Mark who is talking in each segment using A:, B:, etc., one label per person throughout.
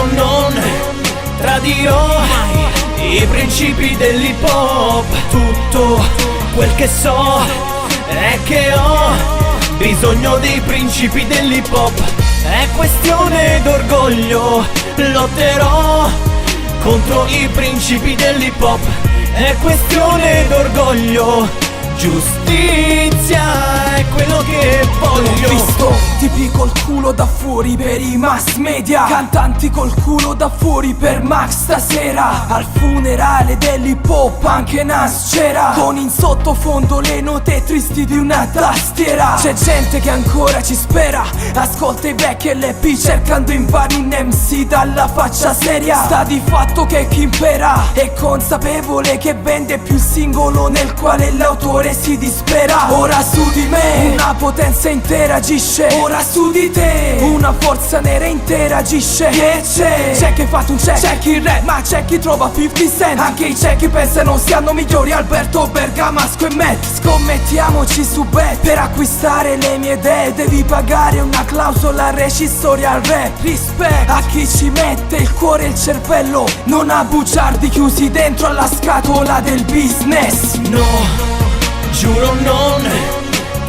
A: Giuro non tradirò mai i principi dell'hip hop. Tutto quel che so è che ho bisogno dei principi dell'hip hop. È questione d'orgoglio, lotterò contro i principi dell'hip hop. È questione d'orgoglio, giustizia è quello che voglio.
B: Ho visto tipi col culo da fuori per i mass media, cantanti col culo da fuori per Max stasera. Al funerale dell'hip hop anche Nas c'era, con in sottofondo le note tristi di una tastiera. C'è gente che ancora ci spera, ascolta i vecchi LP cercando in vari un MC dalla faccia seria. Sta di fatto che chi impera è consapevole che vende più il singolo nel quale l'autore si dispera. Ora su di me una potenza interagisce, ora su di te una forza nera interagisce. Che c'è chi ha fatto un check, c'è chi rap, ma c'è chi trova 50 cent. Anche i ciechi pensano siano migliori Alberto Bergamasco e Matt. Scommettiamoci su bet, per acquistare le mie idee devi pagare una clausola rescissoria al rap. Rispetto a chi ci mette il cuore e il cervello, non a bugiardi chiusi dentro alla scatola del business.
A: No, giuro non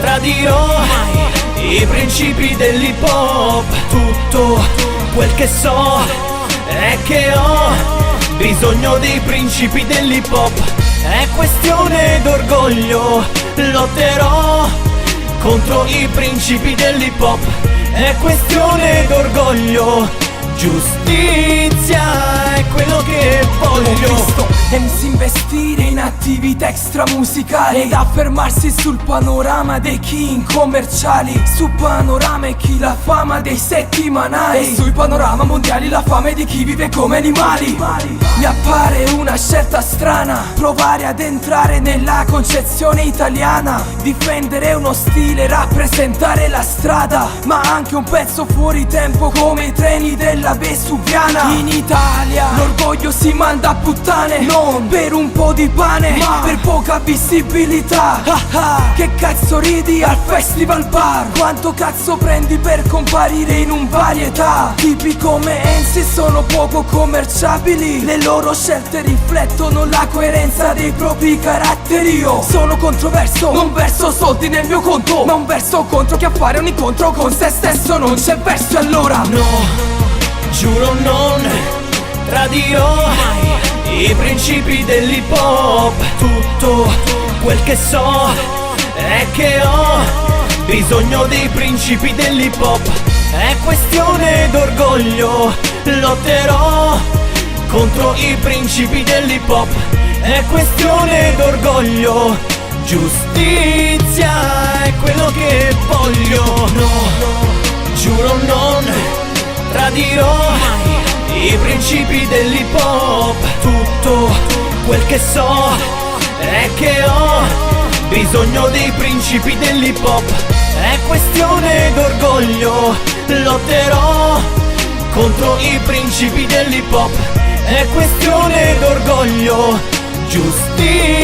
A: tradirò mai i principi dell'hip hop. Tutto quel che so è che ho bisogno dei principi dell'hip hop. È questione d'orgoglio, lotterò contro i principi dell'hip hop. È questione d'orgoglio, giustizia è quello che voglio.
B: Ho visto MC investire in attività extramusicali ed affermarsi sul panorama dei king commerciali. Su Panorama e chi la fama dei settimanali, e sui panorama mondiali la fame di chi vive come animali. Mi appare una scelta strana provare ad entrare nella concezione italiana, difendere uno stile, rappresentare la strada, ma anche un pezzo fuori tempo come i treni della Vesuviana. In Italia l'orgoglio si manda a puttane, non per un po' di pane, ma per poca visibilità. Che cazzo ridi al festival bar? Quanto cazzo prendi per comparire in un varietà? Tipi come Enzi sono poco commerciabili, le loro scelte riflettono la coerenza dei propri caratteri. Io sono controverso, non verso soldi nel mio conto, ma un verso contro chi a fare un incontro con se stesso non c'è verso. Allora
A: no, giuro non tradirò mai i principi dell'hip hop. Tutto quel che so è che ho bisogno dei principi dell'hip hop. È questione d'orgoglio, lotterò contro i principi dell'hip hop. È questione d'orgoglio, giustizia è quello che voglio. No, giuro non tradirò mai i principi dell'hip hop. Tutto quel che so è che ho bisogno dei principi dell'hip hop. È questione d'orgoglio, lotterò contro i principi dell'hip hop. È questione d'orgoglio, giustizia